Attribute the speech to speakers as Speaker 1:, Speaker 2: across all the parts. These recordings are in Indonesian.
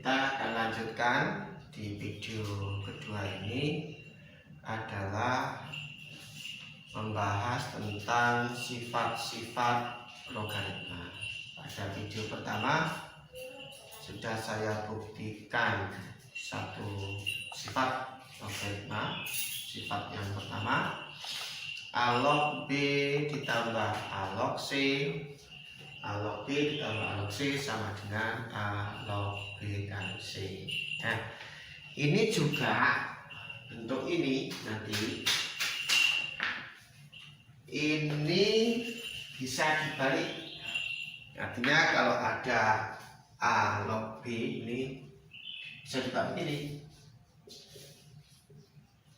Speaker 1: kita akan lanjutkan di video kedua ini adalah membahas tentang sifat-sifat logaritma. Pada video pertama sudah saya buktikan satu sifat logaritma. Sifat yang pertama, A log B ditambah A log C, A log B ditambah A log C sama dengan A log B kali C. Nah, ini juga bentuk ini nanti ini bisa dibalik. Artinya kalau ada A log B ini bisa dibalik ini.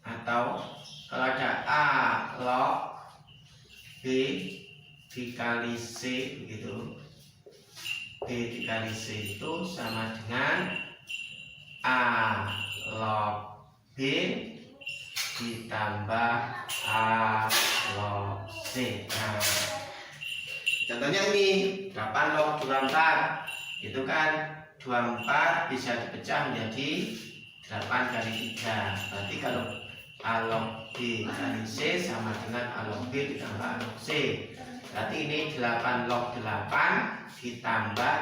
Speaker 1: Atau kalau ada A log B dikali C begitu, B dikali C itu sama dengan A log B ditambah A log C. Nah, contohnya ini 8 log 24 itu kan 24 bisa dipecah menjadi 8 kali 3. Berarti kalau A log B kali C sama dengan A log B ditambah A log C. Berarti ini 8 log 8 ditambah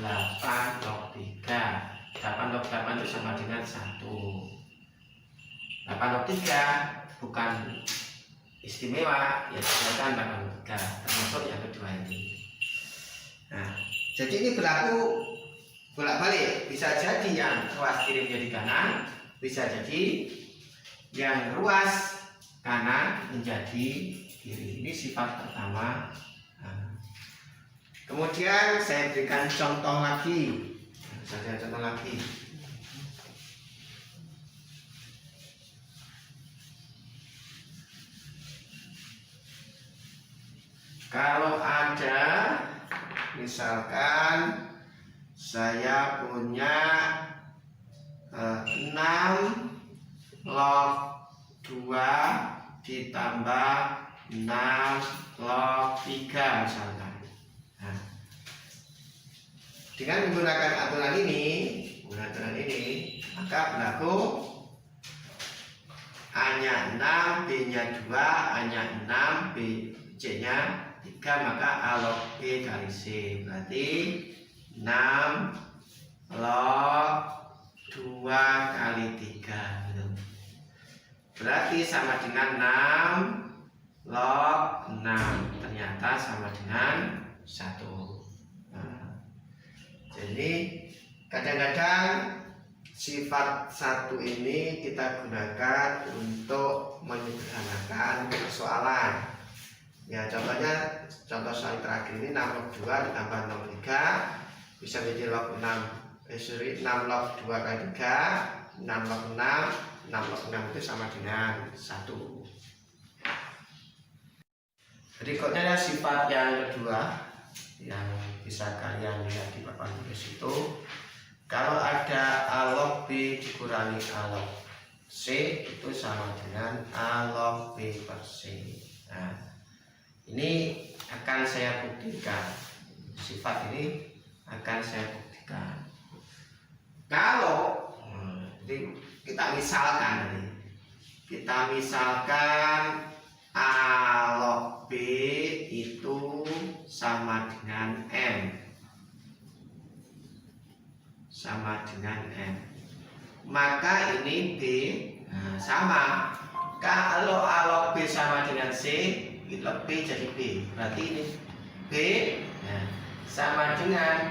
Speaker 1: 8 log 3. 8 log 8 itu sama dengan 1. 8 log 3 bukan istimewa, ya silakan 8 log 3, termasuk yang kedua ini. Nah, jadi ini berlaku bolak-balik. Bisa jadi yang ruas kiri menjadi kanan, bisa jadi yang ruas kanan menjadi kiri. Ini sifat pertama. Nah, kemudian saya berikan contoh lagi. Saya contoh lagi. Kalau ada, misalkan saya punya 6 log 2 ditambah 6 log 3 misalkan. Nah, dengan menggunakan aturan ini, maka berlaku A-nya 6, B-nya 2, A-nya 6, C-nya 3, maka A log B kali C. Berarti 6 log 2 kali 3 gitu. Berarti sama dengan 6 log 6. Ternyata sama dengan 1. Nah, jadi kadang-kadang sifat 1 ini kita gunakan untuk menyederhanakan persoalan. Ya, contohnya contoh soal terakhir ini 6 log 2 ditambah 6 log 3 bisa menjadi log 6 log 2 kali 3, 6 log 6, 6 log 6 itu sama dengan 1. Berikutnya ada sifat yang kedua yang bisa kalian lihat di papan tulis itu. Kalau ada A log B dikurangi A log C itu sama dengan A log B per C. Nah, ini akan saya buktikan. Sifat ini akan saya buktikan. Kalau jadi kita misalkan A log B itu sama dengan M. Maka ini B sama. Kalau A log B sama dengan C, log B jadi B. Berarti ini B sama dengan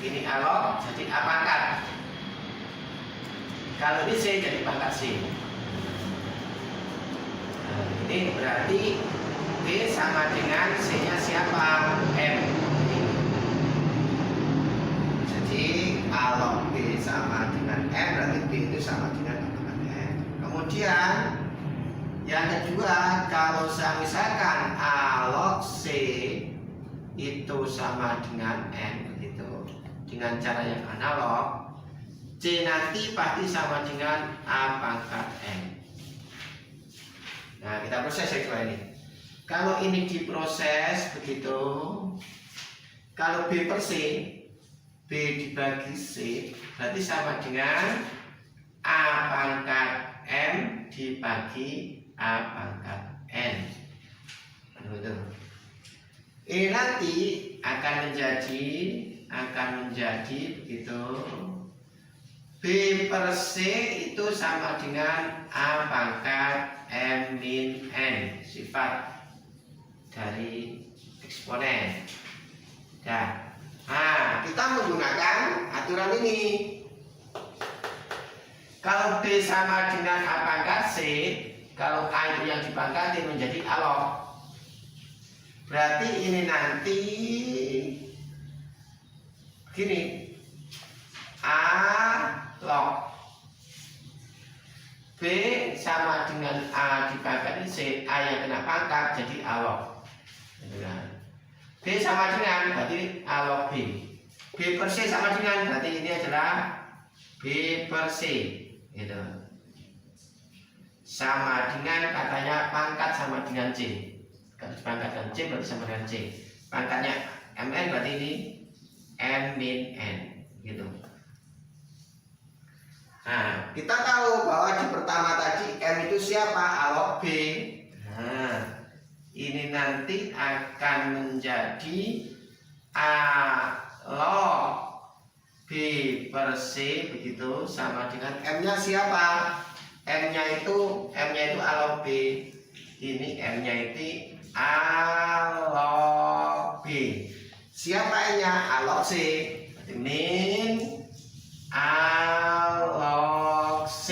Speaker 1: ini A log jadi A pangkat. Kalau ini C jadi pangkat C. Nah, ini berarti B sama dengan C-nya siapa? M. Jadi A log B sama dengan M, berarti B itu sama dengan A pangkat M. Kemudian yang kedua, kalau saya misalkan A log C itu sama dengan N begitu, dengan cara yang analog, C nanti pasti sama dengan A pangkat N. Nah, kita proses yang kedua ini. Kalau ini diproses begitu, kalau B per C B dibagi C berarti sama dengan A pangkat M dibagi A pangkat N. Ini nanti akan menjadi begitu. B per C itu sama dengan A pangkat M min N, sifat dari eksponen. Nah, kita menggunakan aturan ini. Kalau B sama dengan A pangkat C, kalau A itu yang dipangkati menjadi A log. Berarti ini nanti begini, A log B sama dengan A dipangkat C, A yang kena pangkat jadi A log. B sama dengan berarti A log B. B per C sama dengan berarti ini adalah B per C. Gitu. Sama dengan katanya pangkat sama dengan C. Kalau dipangkatkan C berarti sama dengan C. Pangkatnya MN berarti ini M min N. Gitu. Nah, kita tahu bahwa di pertama tadi M itu siapa? A log B. Nah, ini nanti akan menjadi A log B per C begitu sama dengan M-nya siapa? M-nya itu A log B. Ini M-nya itu A log B. Siapa N-nya? A log C. Berarti min A log C.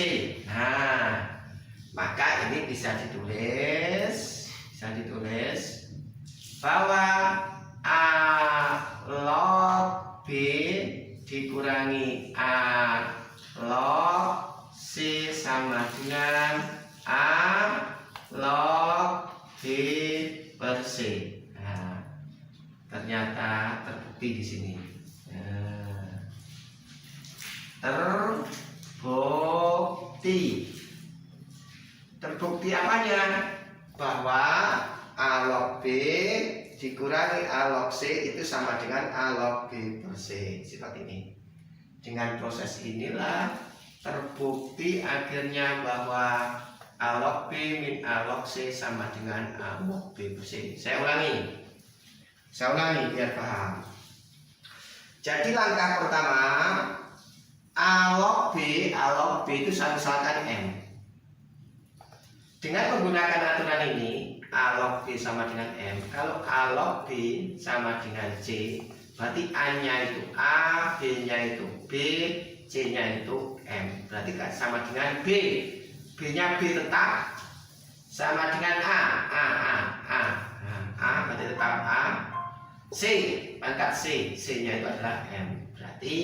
Speaker 1: Nah, maka ini bisa ditulis bahwa A log B dikurangi A log C sama dengan A log B per C. Nah, ternyata terbukti di sini. Terbukti apanya? Bahwa A log B dikurangi A log C itu sama dengan A log B per C. Sifat ini. Dengan proses inilah terbukti akhirnya bahwa A log B min A log C sama dengan A log B per C. Saya ulangi biar paham. Jadi langkah pertama, A log B itu sama-samakan M. Dengan menggunakan aturan ini, A log B sama dengan M. Kalau A log B sama dengan C, berarti A-nya itu A, B-nya itu B, C-nya itu M. Berarti sama dengan B. B-nya B tetap sama dengan A berarti tetap A. C, pangkat C, C-nya itu adalah M. Berarti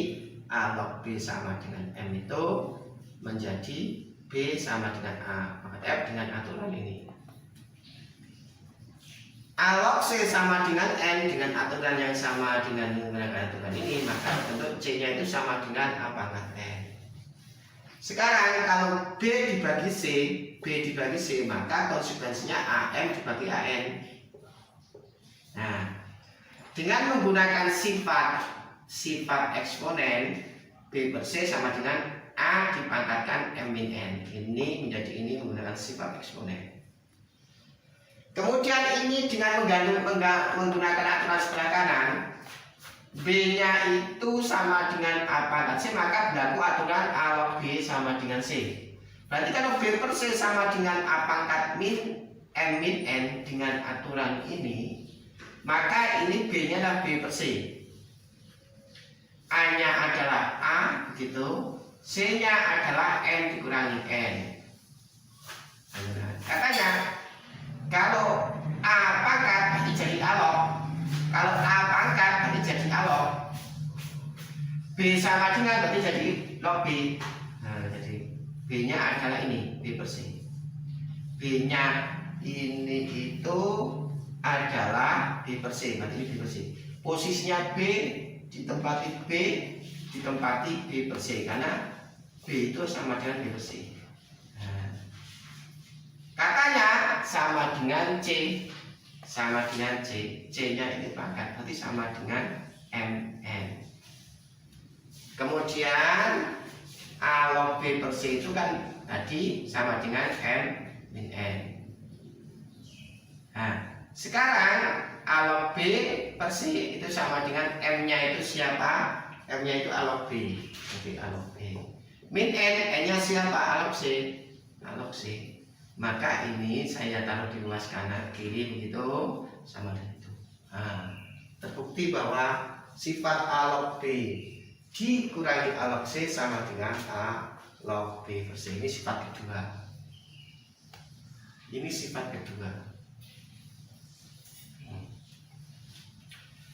Speaker 1: A log B sama dengan M itu menjadi B sama dengan A. Maka F dengan aturan ini. A log C sama dengan N dengan aturan yang sama dengan menggunakan aturan ini, maka tentu C-nya itu sama dengan A pangkat N. Sekarang kalau B dibagi C, maka konsekuensinya AM dibagi AN. Nah, dengan menggunakan sifat eksponen, B per C sama dengan A dipangkatkan M min N. Ini menggunakan sifat eksponen. Kemudian ini dengan menggunakan aturan sebelah kanan, B-nya itu sama dengan A pangkat C, maka berlaku aturan A log B sama dengan C. Berarti kalau B per C sama dengan A pangkat min M min N dengan aturan ini, maka ini B-nya adalah B per C. A-nya adalah A, begitu. C-nya adalah N dikurangi N. Katanya, kalau A pangkat berarti jadi A log. Kalau A pangkat berarti jadi A log. B sama dengan berarti jadi log B. Nah, jadi B-nya adalah ini, B per C. B-nya ini itu adalah B per C, berarti ini B per C. Posisinya B ditempati B per C, karena B itu sama dengan B per C. Katanya sama dengan C, C-nya ini pangkat, berarti sama dengan MN. Kemudian A log B per C itu kan tadi sama dengan N min N. Nah, sekarang A log B per C itu sama dengan M-nya itu siapa? M-nya itu A log B. Oke, A log B. Min N, N-nya siapa? A log C. A log C. Maka ini saya taruh di ruas kanan kiri begitu sama dengan itu. Nah, terbukti bahwa sifat A log B dikurangi A log C sama dengan A log B per C. Ini sifat kedua. Ini sifat kedua.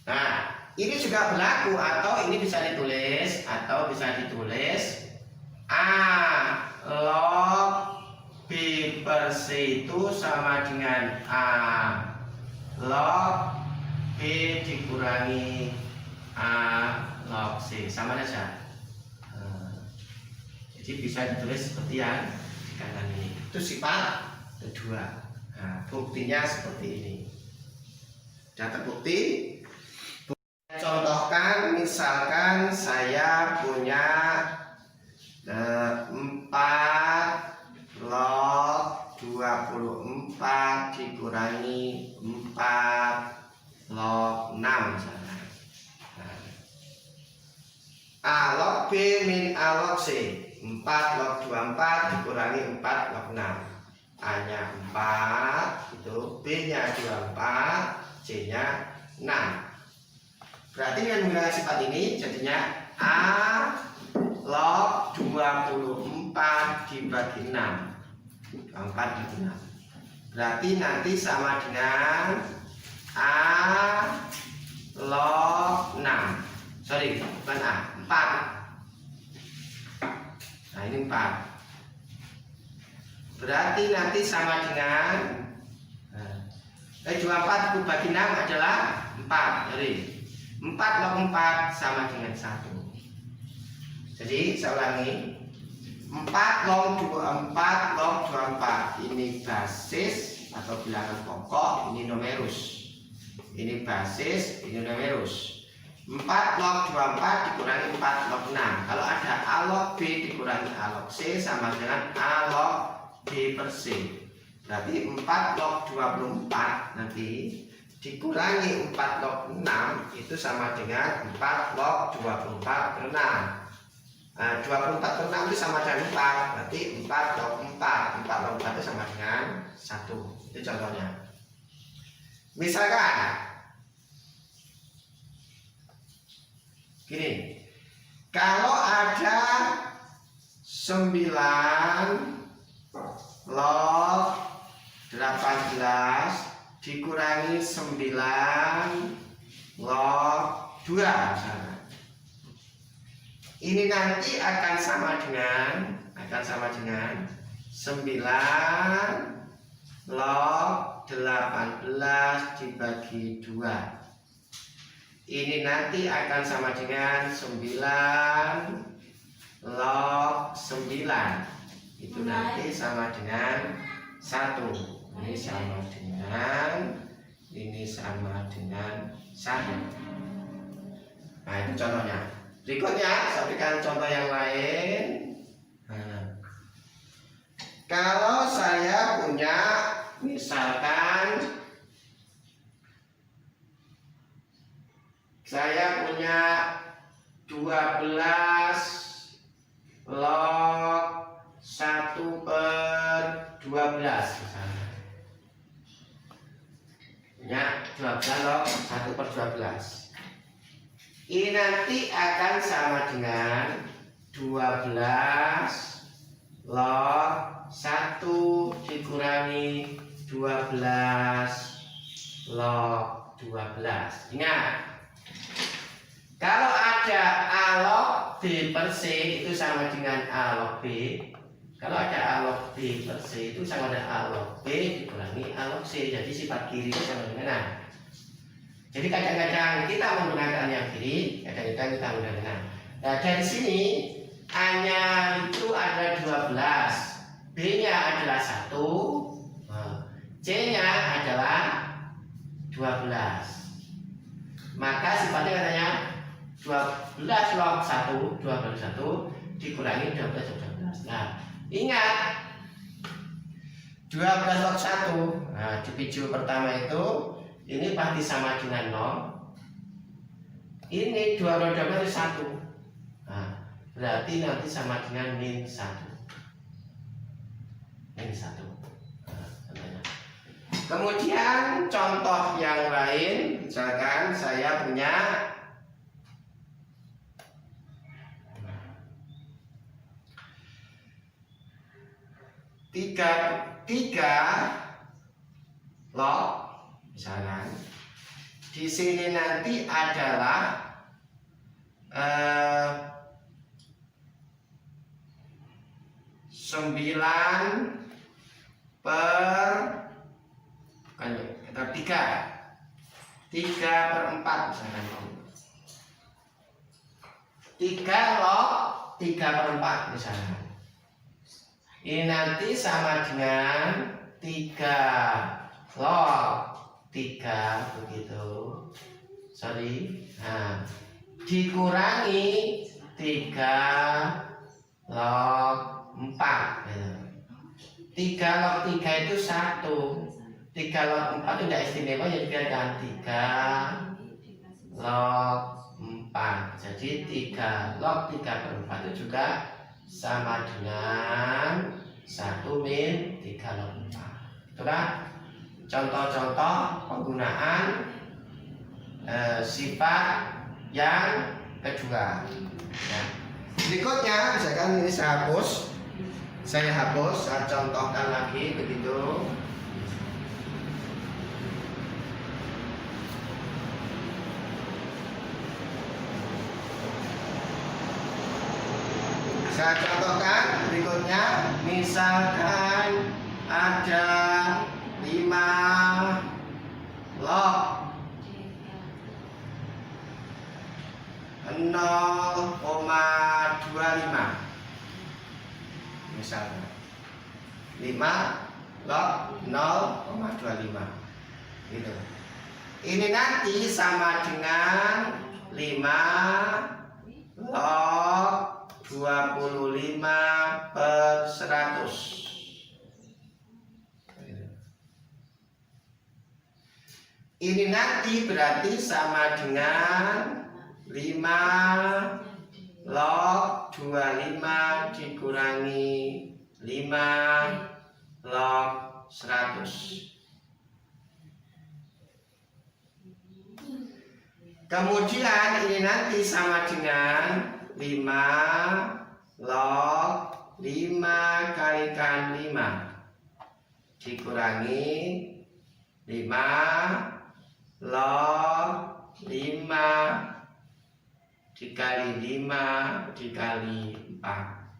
Speaker 1: Nah, ini juga berlaku atau ini bisa ditulis A log B per C itu sama dengan A log B dikurangi A log C, sama saja. Jadi bisa ditulis seperti yang di kanan ini. Itu sifat kedua. Nah, buktinya seperti ini. Sudah terbukti. Contohkan, misalkan saya punya 4 log 24 dikurangi 4 log 6 misalnya. A log B min A log C, 4 log 24 dikurangi 4 log 6. A nya 4 itu, B nya 24, C nya 6. Berarti dengan menggunakan sifat ini jadinya A log 24 dibagi 6. 24 dibagi 6. Berarti nanti sama dengan A log 6. Sorry, bukan A, 4. Nah, ini 4. Berarti nanti sama dengan 24 dibagi 6 adalah 4. Jadi 4 log 4 sama dengan 1. Jadi saya ulangi, 4 log 24 ini basis atau bilangan pokok, ini numerus. Ini basis, ini numerus. 4 log 24 dikurangi 4 log 6. Kalau ada A log B dikurangi A log C sama dengan A log B per C. Berarti 4 log 24 nanti dikurangi 4 log 6 itu sama dengan 4 log 24 per 6. Nah, 24 per 6 itu sama dengan 4. Berarti 4 log 4. 4 log 4 itu sama dengan 1. Itu contohnya. Misalkan gini, kalau ada 9 log 18 dikurangi 9 log 2 misalnya. Ini nanti akan sama dengan 9 log 18 dibagi 2. Ini nanti akan sama dengan 9 log 9. Itu nanti sama dengan 1. Ini sama dengan 1. Nah, itu contohnya. Berikutnya saya berikan contoh yang lain. Kalau saya punya misalkan saya punya 12 log 1 per 12 misalnya. Punya 12 log 1 per 12. Ini nanti akan sama dengan 12 log 1 dikurangi 12 log 12. Ingat, kalau ada A log B per C itu sama dengan A log B. Kalau ada A log B per C itu sama dengan A log B dikurangi A log C. Jadi sifat kiri itu sama dengan A. Jadi kadang-kadang kita menggunakan yang kiri, kadang-kadang kita menggunakan. Nah, dari sini A-nya itu ada 12, B-nya adalah 1, C-nya adalah 12. Maka sifatnya katanya 12 log 1, 2/1 dikurangi 12/12. Nah, ingat 12 log 1. Nah, di video pertama itu ini pasti sama dengan 0. Ini 2 log 12 itu 1. Nah, berarti nanti sama dengan min 1. Min 1. Nah, kemudian contoh yang lain, misalkan saya punya 3 log, misalkan di sini nanti adalah 3/4 misalkan 3 log 3/4 misalkan. Ini nanti sama dengan 3 log 3 begitu. Sorry. Nah, dikurangi 3 log 4. 3 log 3 itu 1. 3 log 4 itu tidak istimewa, ya dikatakan 3 log 4. Jadi 3 log 3/4 itu juga sama dengan 1 min 3 log 4. Itulah contoh-contoh penggunaan sifat yang kedua. Ya. Berikutnya, misalkan ini saya hapus, saya contohkan lagi begitu. Saya contohkan berikutnya, misalkan ada 5 log 0,25, misalkan 5 log 0,25 gitu. Ini nanti sama dengan 5 log 25/100. Ini nanti berarti sama dengan 5 log 25 dikurangi 5 log 100. Kemudian ini nanti sama dengan 5 log 5 kalikan 5 dikurangi 5 log 5 dikali 5 dikali 4.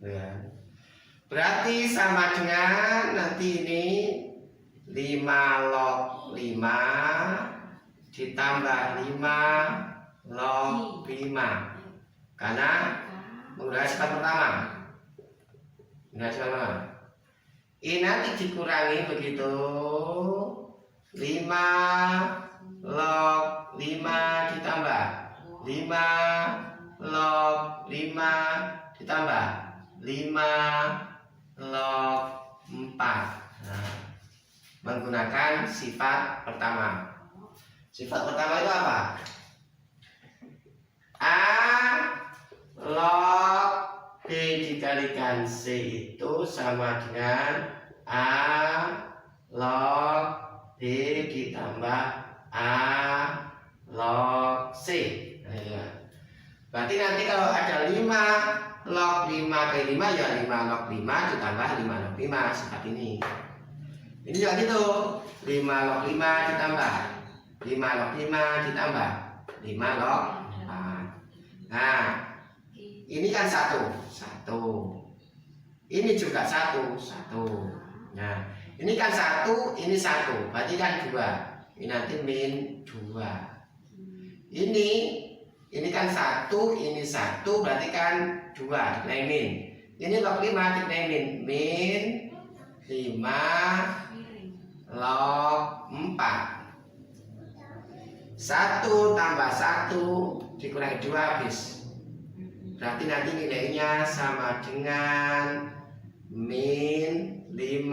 Speaker 1: Ya. Berarti sama dengan nanti ini 5 log 5 ditambah 5 log 5, karena menggunakan sifat pertama. Ini nanti dikurangi begitu 5 log 5 ditambah 5 log 5 ditambah 5 log 4. Nah, menggunakan sifat pertama. Sifat pertama itu apa? A log B dikalikan C itu sama dengan A log B ditambah A log C. Nah, ya. Berarti nanti kalau ada 5 log 5 kali 5 ya 5 log 5 ditambah 5 log 5 sifat ini. Ini juga gitu. 5 log 5 ditambah 5 log 5 ditambah 5 log 4. Nah, ini kan 1. Ini juga 1. Nah, ini kan 1, ini 1. Berarti kan 2. Ini nanti min 2. Ini kan 1, ini 1. Berarti kan 2. Dikenai min. Ini log 5 dikenai min. Min 5 log 4. 1 tambah 1 dikurangi 2 habis. Berarti nanti nilainya sama dengan min 5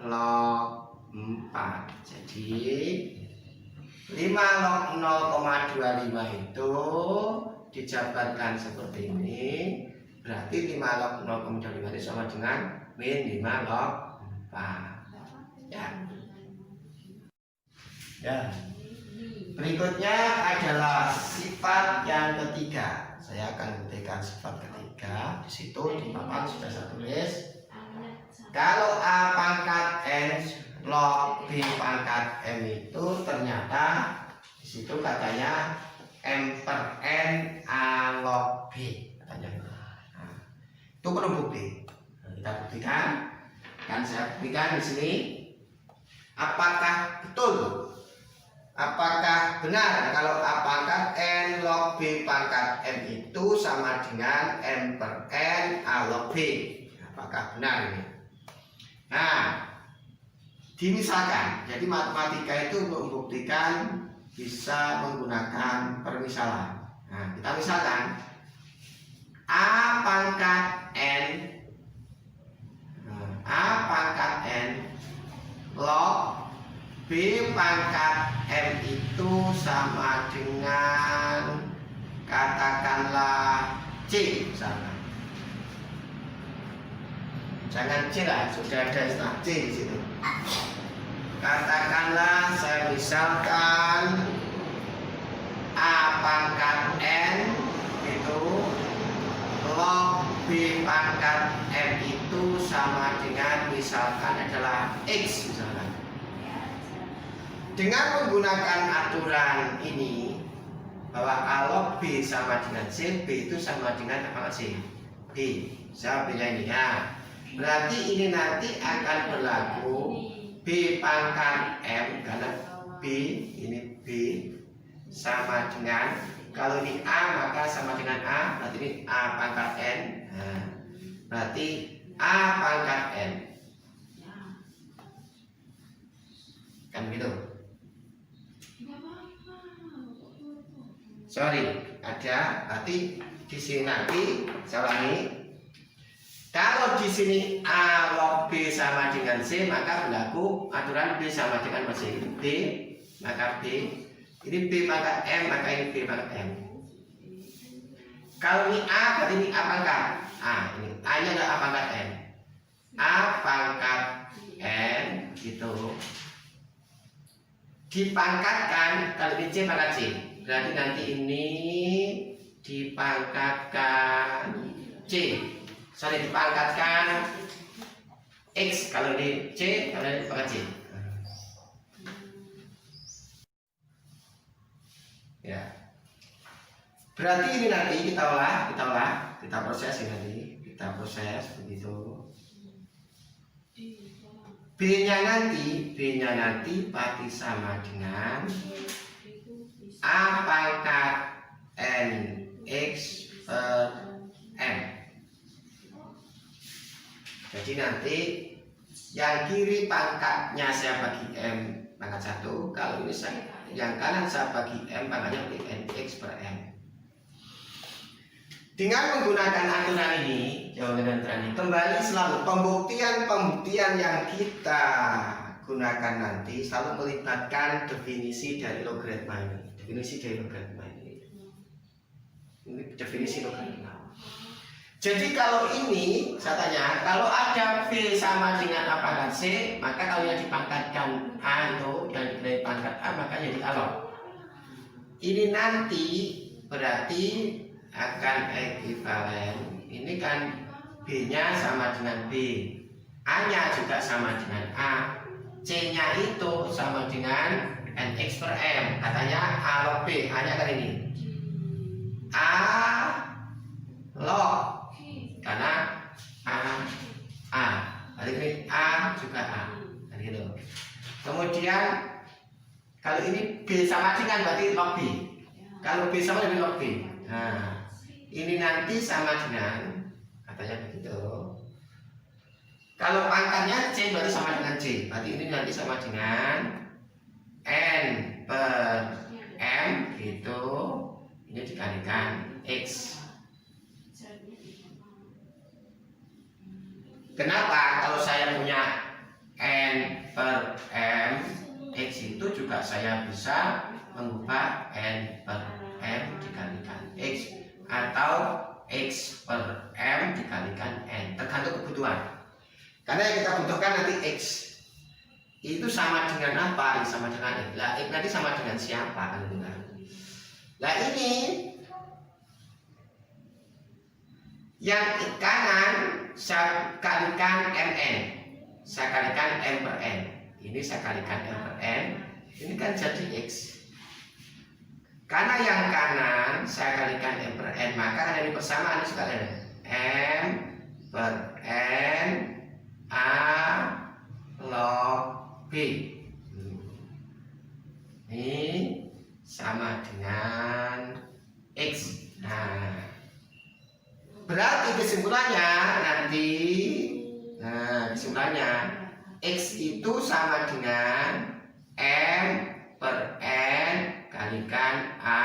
Speaker 1: log 4. Jadi 5 log 0,25 itu dijabarkan seperti ini. Berarti 5 log 0,25 itu sama dengan min 5 log 4. Ya. Berikutnya adalah sifat yang ketiga. Saya akan buktikan sifat ketiga. Di situ di papan sudah saya tulis. Kalau A pangkat N log B pangkat M itu ternyata di situ katanya M per N A log B katanya. Nah, itu perlu bukti. Nah, kita buktikan. Kan saya buktikan di sini. Apakah betul? Apakah benar kalau A pangkat N log B pangkat M itu sama dengan M per N A log B? Apakah benar ini? Nah, dimisalkan. Jadi matematika itu membuktikan bisa menggunakan permisalan. Nah, kita misalkan A pangkat N log B pangkat M itu sama dengan katakanlah C misalkan. Jangan C lah, sudah ada istilah C di situ. Katakanlah saya misalkan A pangkat N itu log B pangkat M itu sama dengan misalkan adalah X misalkan. Dengan menggunakan aturan ini bahwa A log B sama dengan C, B itu sama dengan apa C? B. Saya pilih ini ya. Berarti ini nanti akan berlaku B pangkat M karena B ini B sama dengan, kalau ini A maka sama dengan A, berarti ini A pangkat N. Nah, berarti A pangkat N kan gitu. Sorry, ada berarti di sini nanti saya ulangi. Kalau di sini A log B sama dengan C, maka berlaku aturan B sama dengan C. B maka B, ini B pangkat M, maka ini B pangkat M. Kalau ini A, berarti ini A pangkat A. Ini A-nya adalah A pangkat M. A pangkat N gitu. Dipangkatkan, kalau ini C pangkat C, berarti nanti ini dipangkatkan C. Sorry, dipangkatkan X, kalau di C, kalau di pangkat C. Ya. Berarti ini nanti kita olah, kita proses ini nanti, kita proses begitu. B-nya nanti pasti sama dengan A pangkat N X per M. Jadi nanti yang kiri pangkatnya saya bagi M pangkat 1, kalau ini saya yang kanan saya bagi M pangkatnya NX per M. Dengan menggunakan aturan ini, kembali selalu pembuktian yang kita gunakan nanti selalu melibatkan definisi dari logaritma ini. Definisi dari logaritma ini. Ini definisi logaritma. Jadi kalau ini, saya tanya, kalau ada B sama dengan A pangkat C, maka kalau yang dipangkatkan A itu, yang diberi pangkat A, maka jadi A log. Ini nanti berarti akan ekuivalen. Ini kan B-nya sama dengan B, A-nya juga sama dengan A, C-nya itu sama dengan NX per M. Katanya A log B, A-nya kan ini. A log karena A, berarti ini A juga A, gitu. Kemudian kalau ini B sama dengan berarti log B. Kalau B sama dengan log B. Nah, ini nanti sama dengan, katanya begitu. Kalau pangkatnya C berarti sama dengan C, berarti ini nanti sama dengan N per M itu ini dikalikan X. Kenapa kalau saya punya N per M X itu juga saya bisa mengubah N per M dikalikan X atau X per M dikalikan N, tergantung kebutuhan. Karena yang kita butuhkan nanti X itu sama dengan apa? Sama dengan X. Lah X nanti sama dengan siapa? Nah ini yang kanan saya kalikan MN, saya kalikan M per N. Ini saya kalikan M per N, ini kan jadi X. Karena yang kanan saya kalikan M per N, maka ada ini persamaan sekalian. M per N A log B. Ini sama dengan X. Nah, berarti kesimpulannya nanti, kesimpulannya X itu sama dengan M per N kalikan A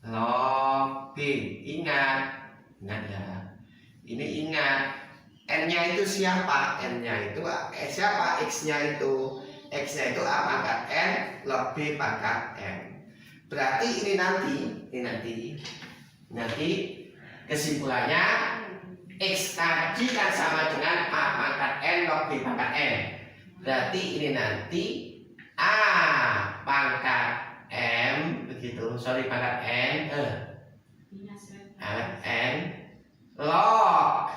Speaker 1: log B. Ingat ya. Ini ingat. N-nya itu siapa? N-nya itu siapa? X-nya itu. X-nya itu A pangkat N log B pangkat M. Berarti ini nanti kesimpulannya X tadi kan sama dengan A pangkat N log B pangkat N. Berarti ini nanti A pangkat M begitu, pangkat N N log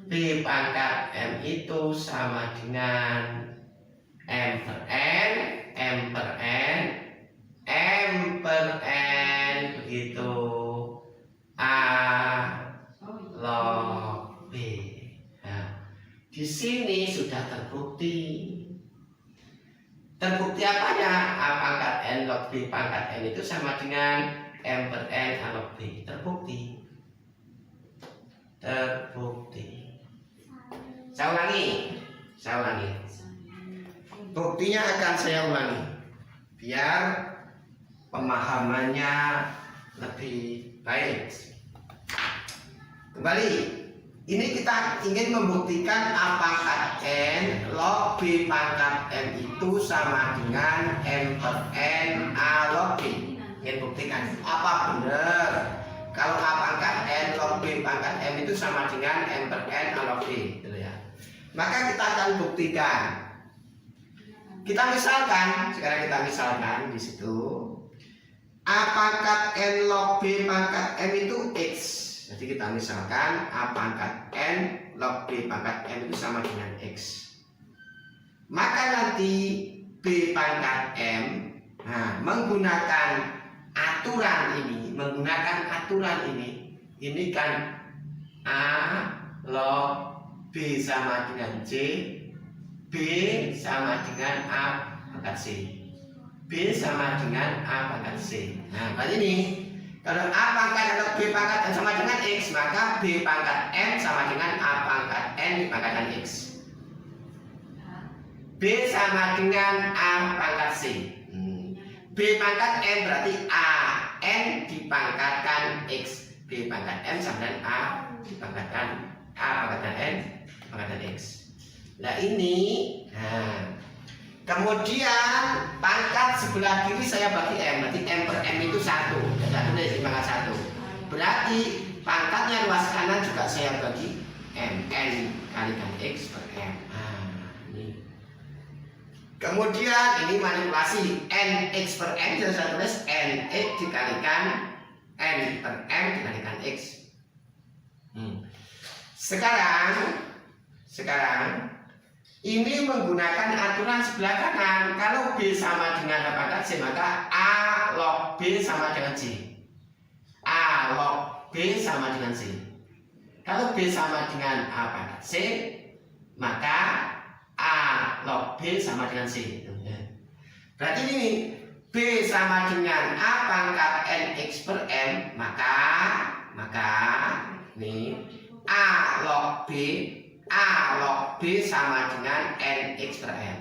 Speaker 1: B pangkat M itu sama dengan M per N, M per N, M per N begitu A log B. Nah, di sini sudah terbukti. Terbukti apanya? A pangkat N log B pangkat N itu sama dengan M per N A log B. Terbukti. Saya ulangi. Buktinya akan saya ulangi biar pemahamannya lebih baik. Kembali, ini kita ingin membuktikan A pangkat N log B pangkat M itu sama dengan M per N A log B. Ingin buktikan apa benar kalau A pangkat N log B pangkat M itu sama dengan M per N A log B, gitu ya. Maka kita akan buktikan. Sekarang kita misalkan di situ A pangkat N log B pangkat M itu X. Jadi kita misalkan A pangkat N log B pangkat M itu sama dengan X. Maka nanti B pangkat M, menggunakan aturan ini kan A log B sama dengan C, B sama dengan A pangkat C, B sama dengan A pangkat C. Nah, berarti ini kalau A pangkat atau B pangkat N sama dengan X, maka B pangkat M sama dengan A pangkat N dipangkatkan X. B sama dengan A pangkat C. B pangkat M berarti A N dipangkatkan X. B pangkat M sama dengan A dipangkatkan A pangkatan N dipangkatkan X. Nah ini, kemudian pangkat sebelah kiri saya bagi M, berarti M per M itu 1, dari pangkat 1. Berarti pangkatnya luas kanan juga saya bagi M, N kalikan X per M. Ini. Kemudian ini manipulasi N X per M, saya tulis N X dikalikan N per M dikalikan X. Sekarang ini menggunakan aturan sebelah kanan. Kalau B sama dengan A pangkat C, maka A log B sama dengan C. A log B sama dengan C. Kalau B sama dengan A pangkat C, maka A log B sama dengan C. Berarti ini B sama dengan A pangkat N X per M, maka ini A log B sama dengan N X per M.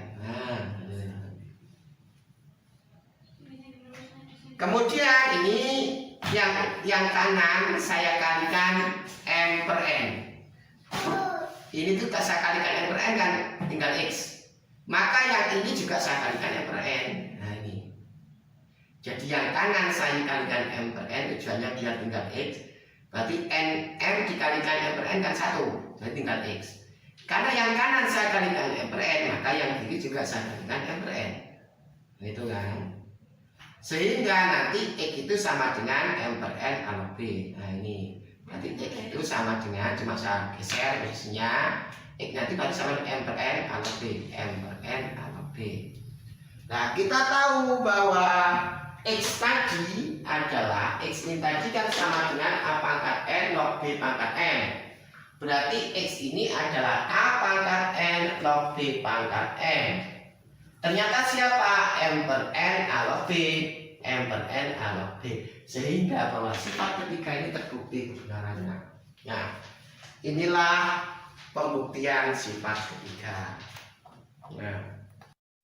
Speaker 1: Kemudian ini yang kanan saya kalikan M per N. Ini tuh saya kalikan M per N kan tinggal X. Maka yang ini juga saya kalikan M per N. Nah ini. Jadi yang kanan saya kalikan M per N tujuannya biar tinggal X. Berarti M dikalikan M per N kan 1. Jadi tinggal X. Karena yang kanan saya kalikan M per N, maka yang kiri juga saya kalikan M per N. Itu kan. Sehingga nanti X itu sama dengan M per N alog B. Nah ini. Berarti X itu sama dengan, cuma saya geser posisinya. X nanti berarti sama dengan M per N alog B. M per N alog B. Nah kita tahu bahwa X tadi adalah, X ini tadi kan sama dengan A pangkat N log B pangkat N. Berarti X ini adalah A pangkat N log B pangkat N. Ternyata siapa? M per N alog B. M per N alog B. Sehingga bahwa sifat ketiga ini terbukti kebenarannya. Nah, inilah pembuktian sifat ketiga.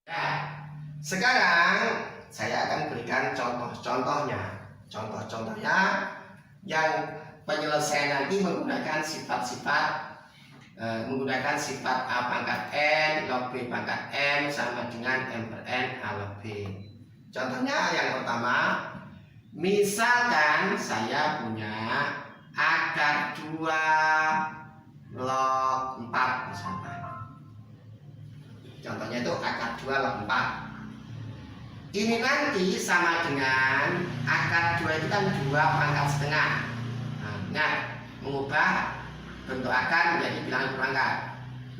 Speaker 1: Nah, sekarang saya akan berikan contoh-contohnya. Contoh-contohnya yang penyelesaian nanti menggunakan sifat-sifat menggunakan sifat A pangkat N log B pangkat N sama dengan M per N alog B. Contohnya yang pertama, misalkan saya punya akar 2 log 4 misalkan. Contohnya itu akar 2 log 4. Ini nanti sama dengan akar 2 itu kan 2 pangkat setengah. Nah, mengubah bentuk akar menjadi bilangan perangkat.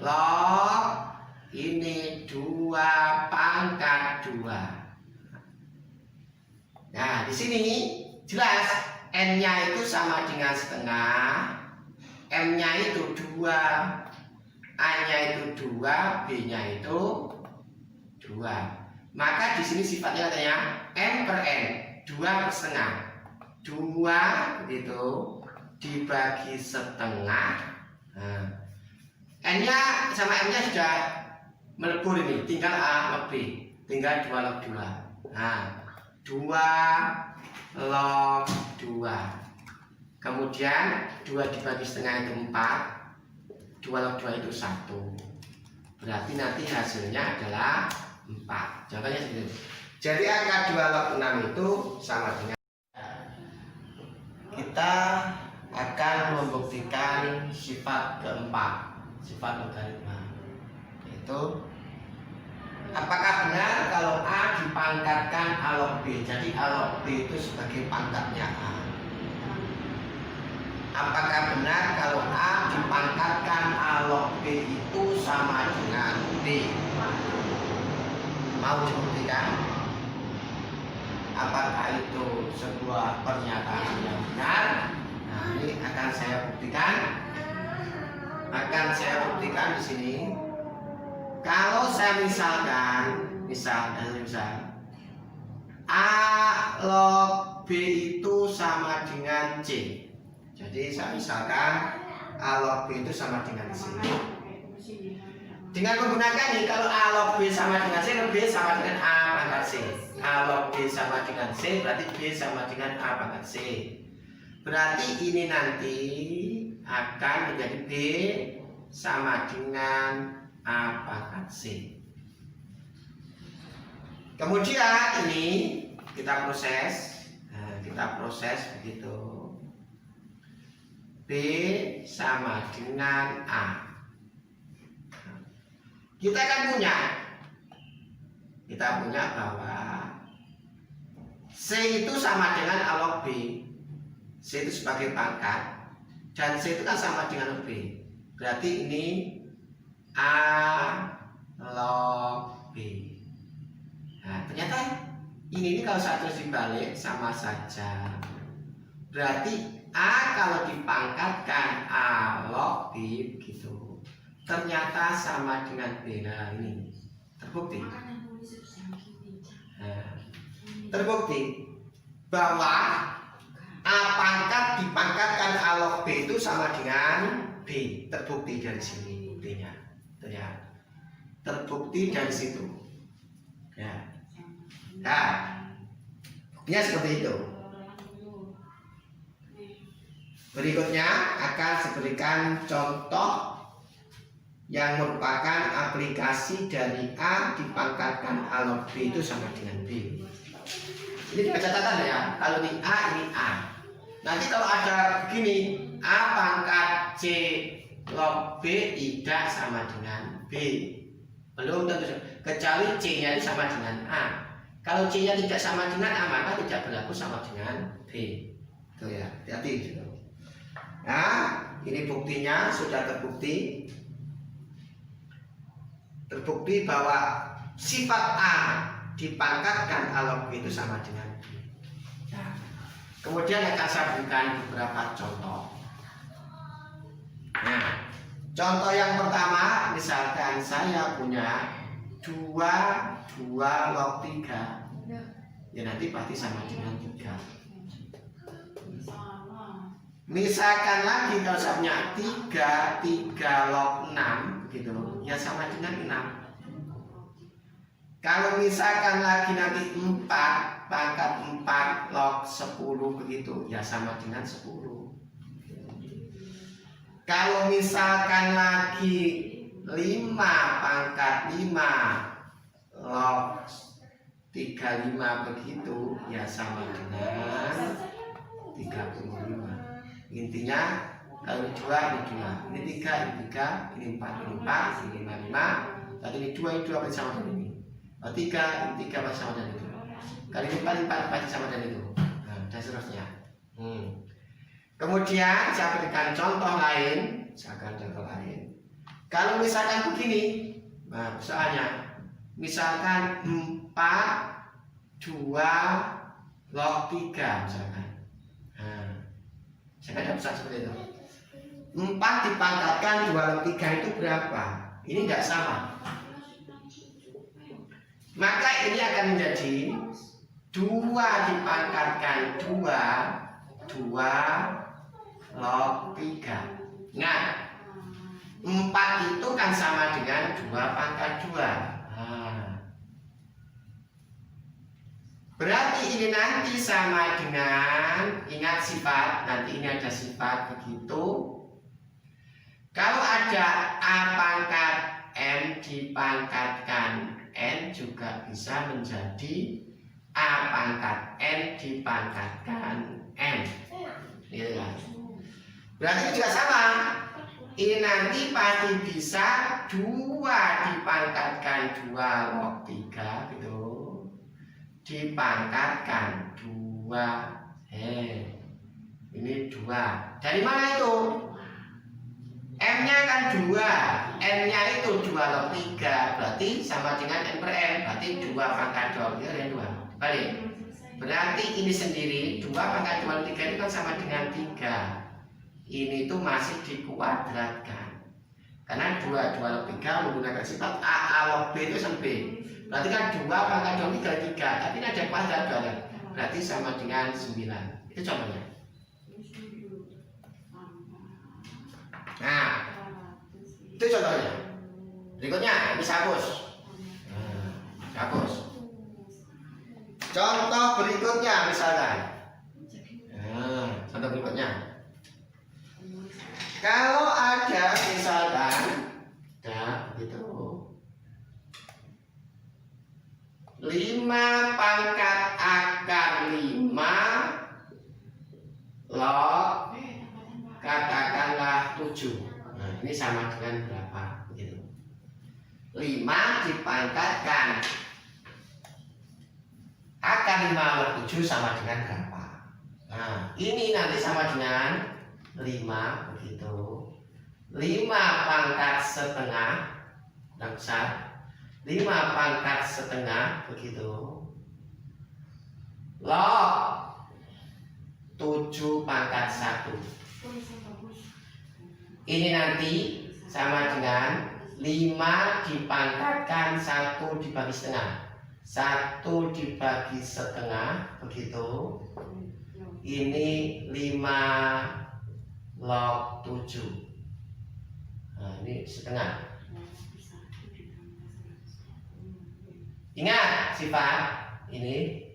Speaker 1: Log ini 2 pangkat 2. Nah, di sini jelas N-nya itu sama dengan setengah, M-nya itu 2, A-nya itu 2, B-nya itu 2. Maka di sini sifatnya katanya M per N, 2 per setengah. 2 itu dibagi setengah. Nah, N-nya sama M-nya sudah melebur ini, tinggal A log B, tinggal 2 log 2. Nah, 2 log 2. Kemudian 2 dibagi setengah itu 4. 2 log 2 itu 1. Berarti nanti hasilnya adalah 4. Contohnya seperti itu. Jadi akar 2 log 6 itu sama dengan, kita akan membuktikan sifat keempat, sifat logaritma, yaitu apakah benar kalau A dipangkatkan A log B. Jadi A log B itu sebagai pangkatnya A. Apakah benar kalau A dipangkatkan A log B itu sama dengan B? Mau dibuktikan? Apakah itu sebuah pernyataan yang benar? Nah, ini akan saya buktikan. Di sini. Kalau saya misal A log B itu sama dengan C. Jadi saya misalkan A log B itu sama dengan C. Dengan menggunakan ini, kalau A log B sama dengan C, B sama dengan A pangkat C. A log B sama dengan C, berarti B sama dengan A pangkat C. Berarti ini nanti akan menjadi B sama dengan A pangkat C. Kemudian ini kita proses. Nah, kita proses begitu. B sama dengan A. Kita kan punya bahwa C itu sama dengan A log B. C itu sebagai pangkat dan C itu kan sama dengan B. Berarti ini A log B. Nah, ternyata ini kalau saya terus dibalik sama saja. Berarti A kalau dipangkatkan A log B begitu. Ternyata sama dengan B. Nah, ini terbukti. Nah, terbukti bahwa A pangkat dipangkatkan A log B itu sama dengan B. Terbukti dari sini buktinya. Ternyata terbukti dari situ. Ya. Nah, Buktinya seperti itu. Berikutnya akan diberikan contoh yang merupakan aplikasi dari A dipangkatkan A log B itu sama dengan B. Ini kita catatan ya, kalau ini A, ini A. Nanti kalau ada begini, A pangkat C log B tidak sama dengan B. Belum tentu, kecuali C-nya itu sama dengan A. Kalau C-nya tidak sama dengan A, maka tidak berlaku sama dengan B. Itu ya, hati-hati gitu. Nah, ini buktinya sudah terbukti bahwa sifat A dipangkatkan A log B itu sama dengan B. Nah, kemudian akan saya berikan beberapa contoh. Nah, contoh yang pertama, misalkan saya punya 2 log 3, ya nanti pasti sama dengan 3. Misalkan lagi kalau saya punya 3 log 6 gitu, ya sama dengan 6. Kalau misalkan lagi nanti 4 pangkat 4 log 10 begitu, ya sama dengan 10. Kalau misalkan lagi 5 pangkat 5 log 35 begitu, ya sama dengan 35. Intinya kalau ini 2, ini 2, ini 3, ini 3, ini 4, ini 4, ini 5, tadi ini 2, ini 2 pasti sama dengan ini. 3, ini 3 pasti sama dengan itu. Kali ini 4, 4 pasti sama dengan itu. Nah, dan seterusnya. Kemudian saya berikan contoh lain. Kalau misalkan begini, nah soalnya misalkan 4, 2 log 3 misalkan. Saya ada pesan seperti itu. 4 dipangkatkan 2 log 3 itu berapa? Ini tidak sama. Maka ini akan menjadi 2 dipangkatkan 2 log 3. Nah, 4 itu kan sama dengan 2 pangkat 2. Berarti ini nanti sama dengan, ingat sifat, nanti ini ada sifat begitu. Kalau ada A pangkat M dipangkatkan N juga bisa menjadi A pangkat N dipangkatkan M. Ya. Berarti juga sama. Ini nanti pasti bisa 2 dipangkatkan 2 log 3 gitu. Dipangkatkan 2 ini 2 dari mana itu? M nya kan 2, N nya itu 2 log 3, berarti sama dengan N per M, berarti 2 pangkat 2 dan 2 balik. Berarti ini sendiri 2 pangkat 2 log 3 itu kan sama dengan 3. Ini tuh masih dikuadratkan karena 2 log 3 menggunakan sifat A log B itu sama B. Berarti kan 2 pangkat 2 3, tapi ini ada kuadrat 2, berarti sama dengan 9. Itu contohnya. Nah, itu contohnya. Berikutnya bisa hapus. Hapus. Contoh berikutnya misalkan. Contoh berikutnya. Kalau ada misalkan, begitu. 5 pangkat akar 5 log katakanlah 7. Nah, ini sama dengan berapa? Begitu. 5 dipangkatkan akar 5 log 7 sama dengan berapa? Nah, ini nanti sama dengan 5 begitu. 5 pangkat setengah dan besar. 5 pangkat setengah begitu log 7 pangkat 1. Ini nanti sama dengan 5 dipangkatkan 1 dibagi setengah. 1 dibagi setengah begitu. Ini 5 log 7. Nah, ini setengah. Ingat sifat ini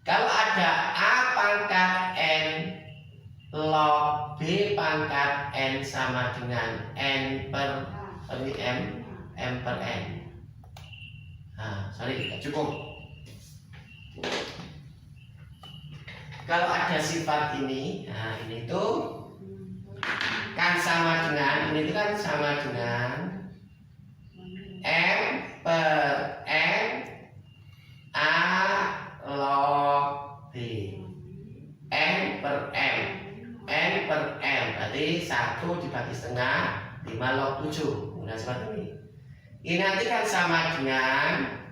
Speaker 1: Kalau ada A pangkat N log B pangkat N sama dengan N per M per N. Nah, sorry, tidak cukup. Kalau ada sifat ini, nah ini tuh kan sama dengan, ini itu kan sama dengan M per N A log B. N per M. N per M berarti 1 dibagi setengah 5 log 7. Kemudian seperti ini. Ini nanti kan sama dengan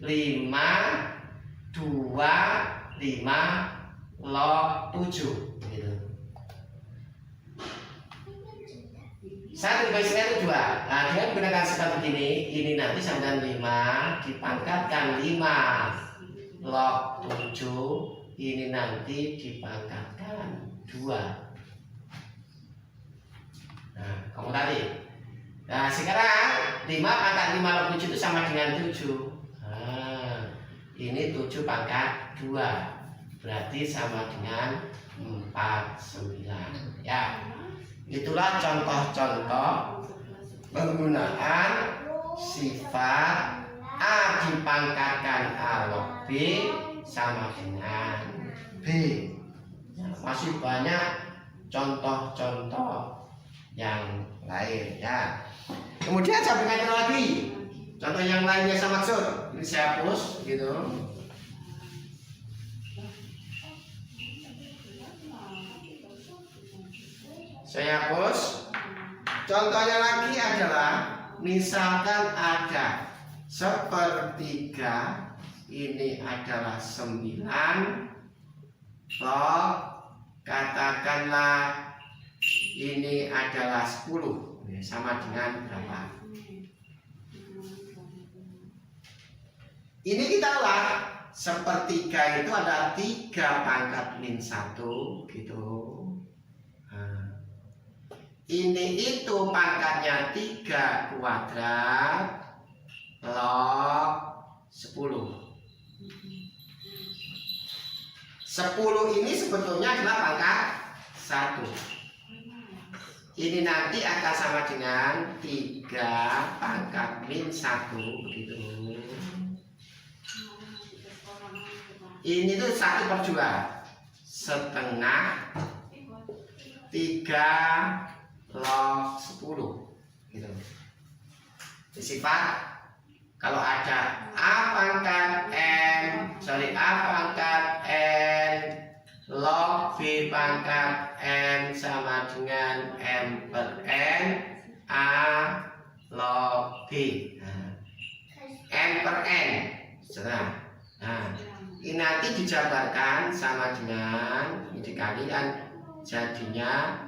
Speaker 1: 5 2 5 log 7 gitu. 1 dibagi setengah itu 2. Nah, dengan menggunakan sifat begini, ini nanti sama dengan 5 dipangkatkan 5 log 7, ini nanti dipangkatkan 2. Nah, kamu tadi. Nah, sekarang 5 pangkat 5 log 7 itu sama dengan 7. Nah, ini 7 pangkat 2. Berarti sama dengan 49. Ya. Itulah contoh-contoh penggunaan sifat A dipangkatkan A log B sama dengan B. Ya, masih banyak contoh-contoh yang lain ya. Kemudian saya berikan lagi contoh yang lainnya saya maksud. Ini saya hapus gitu. Saya hapus. Contohnya lagi adalah misalkan ada sepertiga, ini adalah 9 log, katakanlah ini adalah 10, sama dengan berapa? Ini kita ulang. Sepertiga itu ada 3 pangkat min 1 gitu. Nah, ini itu pangkatnya 3 kuadrat log 10. 10 ini sebetulnya adalah pangkat 1. Ini nanti akan sama dengan 3 pangkat min 1 begitu. Ini tuh 1 per 2 setengah 3 log 10 gitu. Sifat kalau ada A pangkat A pangkat N log B pangkat N sama dengan M per N A log B. Nah, M per N setengah. Nah, ini nanti dijabarkan sama dengan ini dikalikan jadinya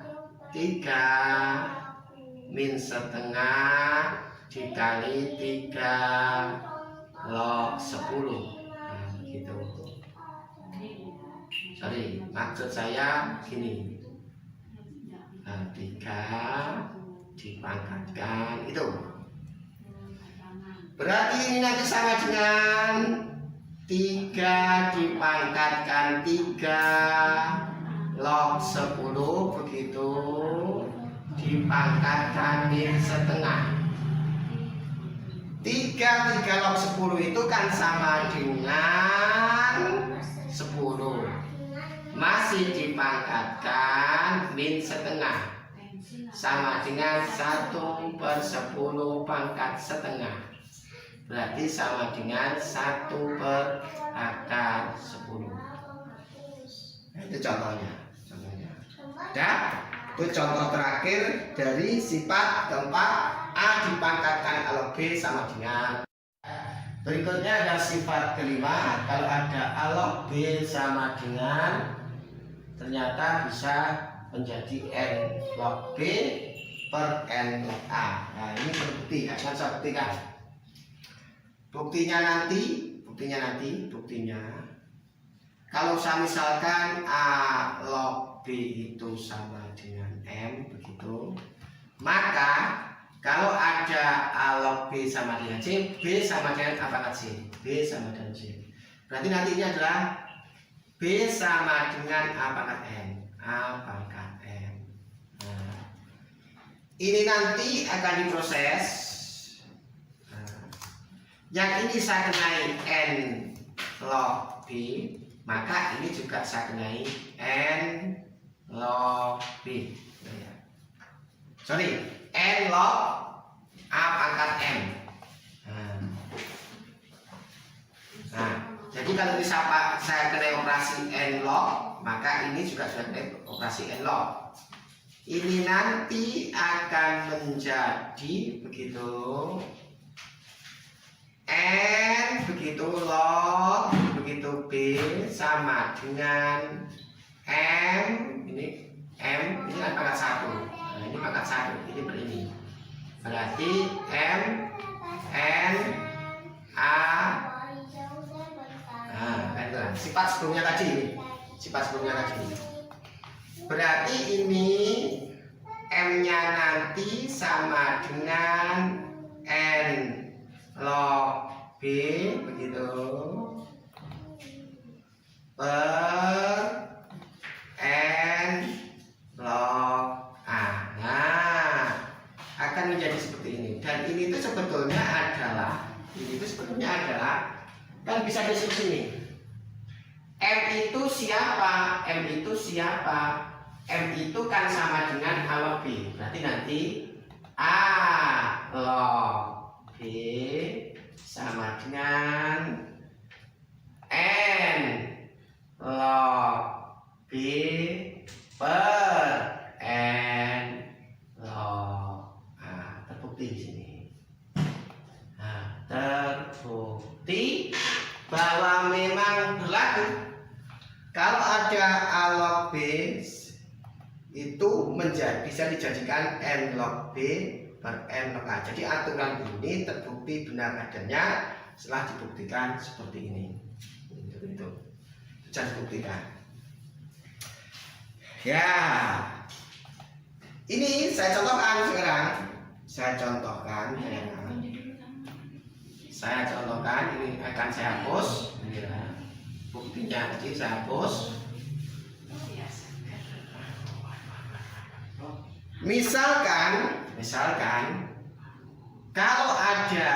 Speaker 1: 3 min setengah dikali 3 log 10. Nah, begitu. Sorry, maksud saya gini. Nah, 3 dipangkatkan itu. Berarti ini nanti sama dengan 3 dipangkatkan 3 log 10 begitu dipangkatkan min setengah. 3 log 10 itu kan sama dengan 10. Masih dipangkatkan min setengah sama dengan 1 per 10 pangkat setengah. Berarti sama dengan 1 per akar 10. Itu contohnya. Dan itu contoh terakhir dari sifat keempat A dipangkatkan A log B sama dengan. Berikutnya ada sifat kelima. Kalau ada A log B sama dengan, ternyata bisa menjadi N log B per N log A. Nah, ini terbukti, akan saya buktikan. Buktinya kalau saya misalkan A log B itu sama dengan M begitu, maka kalau ada A log B sama dengan C, B sama dengan apa C? B sama dengan C. Berarti nanti ini adalah B sama dengan A pangkat N. A pangkat N. Nah, ini nanti akan diproses. Nah, yang ini saya kenai N log B, maka ini juga saya kenai N log B. Sorry, N log A pangkat M. Nah, jadi kalau saya kenai operasi N log, maka ini juga sudah kenai operasi N log. Ini nanti akan menjadi begitu N begitu log begitu B sama dengan M ini kan pangkat 1. Nah, ini pangkat 1, ini berini. Berarti M N A. Nah, kan sifat sebelumnya tadi. Berarti ini M-nya nanti sama dengan N log B begitu per N log A. Nah, akan menjadi seperti ini. Dan ini itu sebetulnya adalah kan bisa disebut sini. M itu siapa? M itu kan sama dengan A log B. Berarti nanti A log B sama dengan N log B per N log A. Terbukti di sini. Nah, terbukti bahwa memang berlaku kalau ada A log B itu bisa dijadikan N log B per N log A. Jadi aturan ini terbukti benar adanya setelah dibuktikan seperti ini. Itu bisa dibuktikan. Ya, ini saya contohkan sekarang. Saya contohkan, ini akan saya hapus. Buktinya nanti saya hapus. Misalkan kalau ada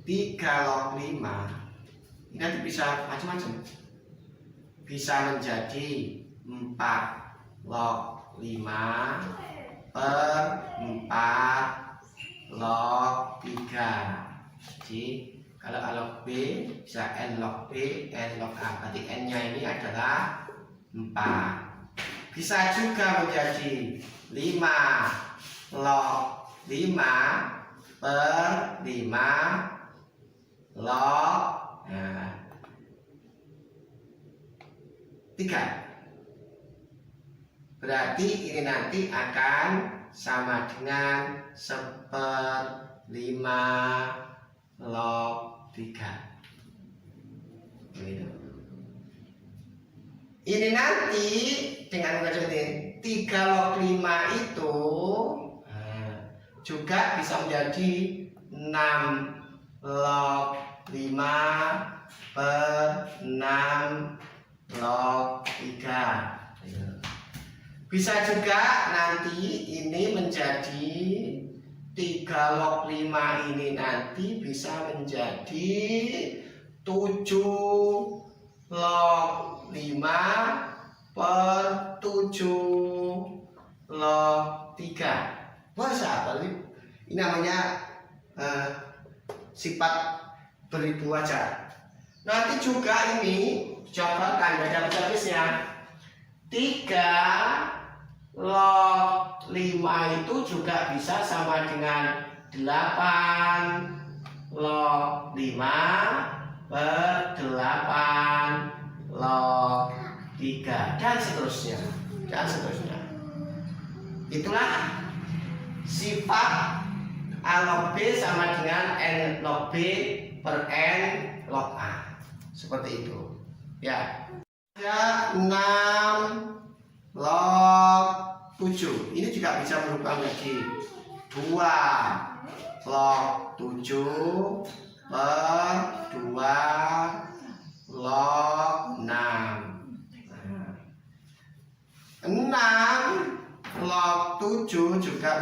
Speaker 1: 3 log 5, ini nanti bisa macam-macam. Bisa menjadi 4 log 5 per 4 log 3. Jadi kalau A log B bisa N log B, N log A. Berarti N-nya ini adalah 4. Bisa juga menjadi 5 log 5 per 5 log 3. Berarti ini nanti akan sama dengan 1/5 log 3. Ini nanti dengan menjadi 3 log 5 itu juga bisa menjadi 6 log 5 per 6 log 3. Bisa juga nanti ini menjadi 3 log 5 ini nanti bisa menjadi 7 log 5 per 7 log 3. Bisa apa ini? Ini namanya sifat beribu aja. Nanti juga ini contohkan ada habisnya 3 log 5 itu juga bisa sama dengan 8 log 5 per 8 log 3 dan seterusnya. Itulah sifat A log B sama dengan N log B per N log A. Seperti itu. Ya. Ada 6 log 7. Ini juga bisa berubah menjadi 2 log 7 per 2 log 6.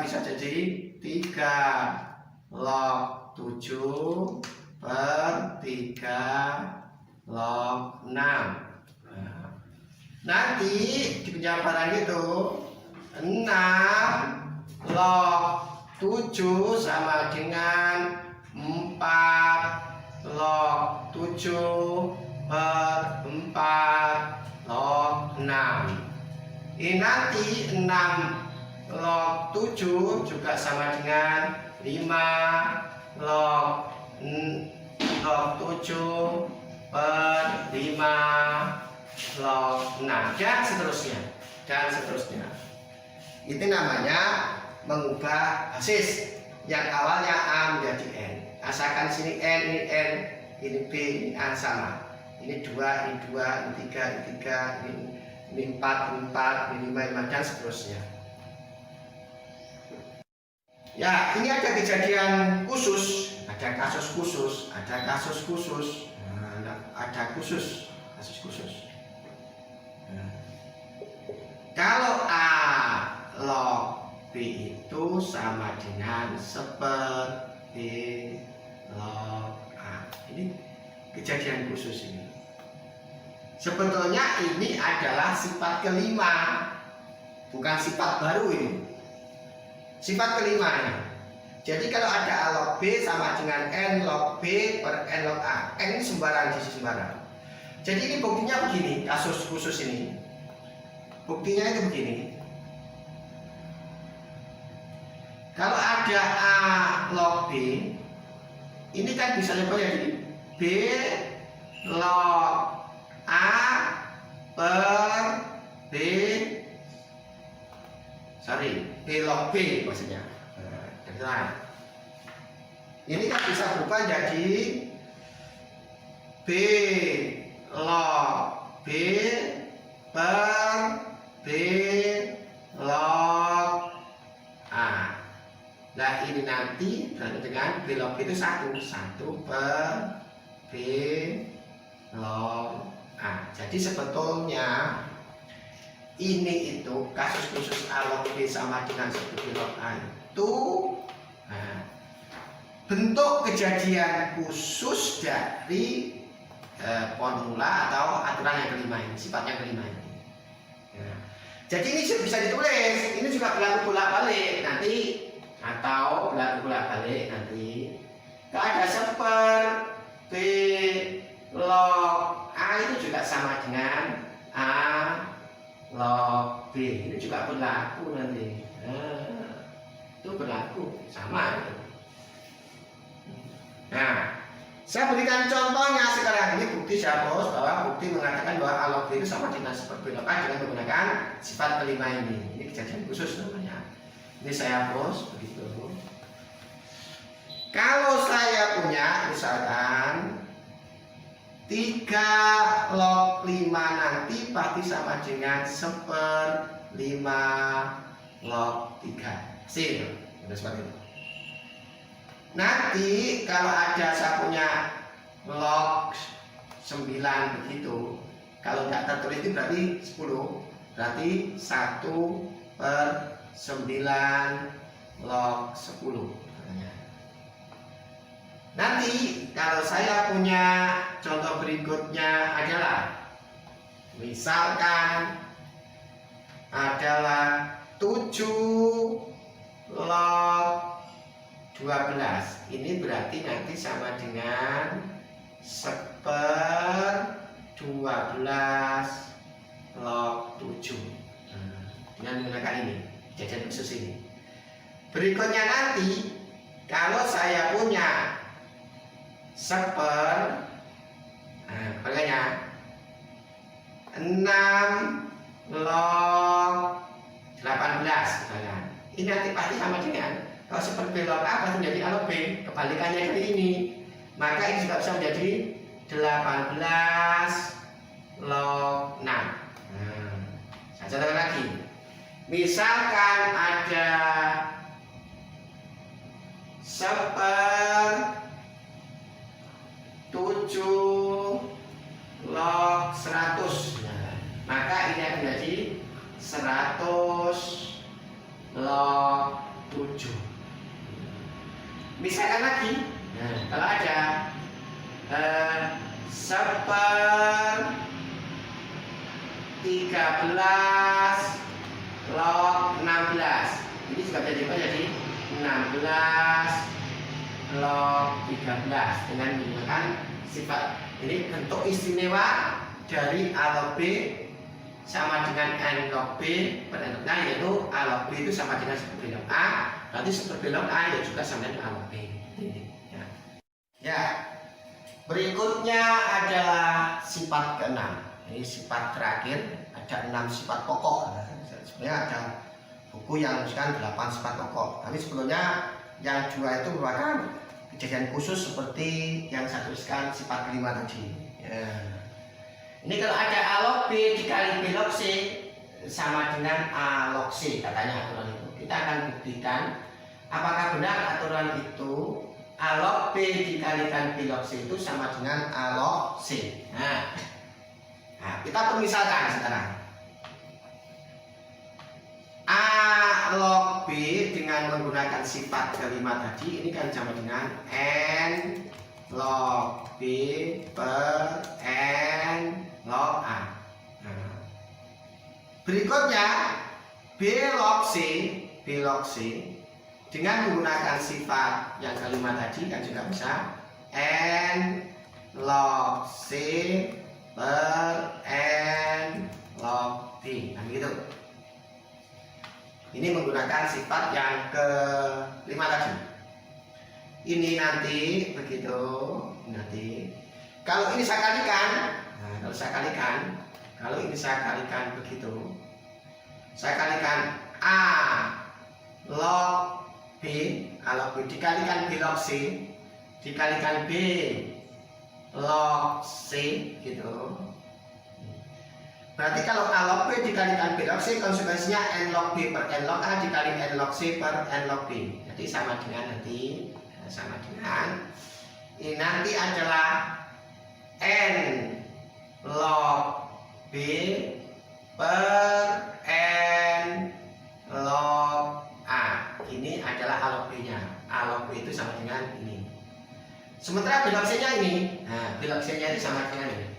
Speaker 1: bisa jadi 3 log 7 per 3 log 6. Nanti di penjabaran itu 6 log 7 sama dengan 4 log 7 per 4 log 6. Ini nanti 6 log 7 juga sama dengan 5 log 7 per 5 log 6 dan seterusnya. Itu namanya mengubah basis yang awalnya A menjadi N. Asalkan sini N, ini B, ini A sama. Ini 2, ini 2, ini 3, ini 4, ini 5, dan seterusnya. Ya, ini ada kejadian khusus, ada kasus khusus, kasus khusus. Kalau A log B itu sama dengan seperti log A. Ini kejadian khusus ini. Sebetulnya ini adalah sifat kelima, bukan sifat baru ini. Sifat kelima ya. Jadi kalau ada A log B sama dengan N log B per N log A. N ini sembarang, sisi sembarang. Jadi ini buktinya begini, kasus khusus ini. Buktinya itu begini. Kalau ada A log B, ini kan bisa jadi B log A per B log B maksudnya. Ini kan bisa berubah jadi B log B per B log A. Nah ini nanti berarti dengan B log B itu 1 per B log A. Jadi sebetulnya ini itu kasus khusus A log B sama dengan 1 B log A itu bentuk kejadian khusus dari formula atau aturan yang kelima ini, sifat yang kelima ini. Jadi ini bisa ditulis, ini juga berlaku bolak-balik nanti, atau berlaku bolak-balik nanti. Kalau ada seperti log A itu juga sama dengan A log B, ini juga berlaku nanti. Itu berlaku sama itu. Nah, saya berikan contohnya sekarang ini bukti saya bos, bahwa bukti mengatakan bahwa A log B itu sama dengan seperti log A dengan menggunakan sifat kelima ini. Ini kejadian khusus namanya. Ini saya bos begitu. Kalau saya punya misalkan 3 log 5 nanti pasti sama dengan 1/5 log 3. Sih, ada seperti itu. Nanti kalau ada saya punya log 9 begitu, kalau tidak tertulis itu berarti 10, berarti 1/9 log 10. Nanti kalau saya punya contoh berikutnya adalah misalkan adalah 7 log 12. Ini berarti nanti sama dengan 1/12 log 7. Dengan menggunakan ini, jajan khusus ini. Berikutnya nanti kalau saya punya makanya 6 log 18 misalnya. Ini nanti pasti sama dengan, kalau seperti log A pasti menjadi A log B, kebalikannya seperti ini. Maka ini juga bisa menjadi 18 log 6. Saya contohkan lagi. Misalkan ada 7 log 100. Maka ini akan menjadi 100 log 7. Misalkan lagi, nah, kalau ada 1/13 log 16, ini juga bisa diubah jadi 16 log 13 dengan menggunakan sifat. Ini bentuk istimewa dari A log B sama dengan N log B per N log A, yaitu A log B itu sama dengan super B log A, berarti super B log A ya juga sama dengan A log B. Ya, berikutnya adalah sifat ke-6. Ini sifat terakhir, ada 6 sifat pokok. Sebenarnya ada buku yang menuliskan 8 sifat pokok, tapi sebelumnya yang 2 itu merupakan kejadian khusus seperti yang saya tuliskan sifat kelima tadi. Ya. Ini kalau ada A log B dikali B log C sama dengan A log C, katanya aturan itu. Kita akan buktikan apakah benar aturan itu A log B dikalikan B log C itu sama dengan A log C. Nah, kita permisalkan sekarang. A log B dengan menggunakan sifat kelima tadi ini kan sama dengan N log B per N log A. Nah, berikutnya B log C dengan menggunakan sifat yang kelima tadi kan juga bisa N log C per N log B, kan gitu. Ini menggunakan sifat yang ke-5 tadi. Ini nanti begitu, nanti kalau ini saya kalikan, nah, kalau ini saya kalikan begitu, saya kalikan A log B, A log B dikalikan B log C dikalikan B log C gitu. Berarti kalau A log B dikalikan B log C, konsekuensinya N log B per N log A dikali N log C per N log B. Jadi sama dengan nanti, ini nanti adalah N log B per N log A. Ini adalah A log B-nya. A log B itu sama dengan ini. Sementara B log C-nya ini, nah B log C-nya itu sama dengan ini.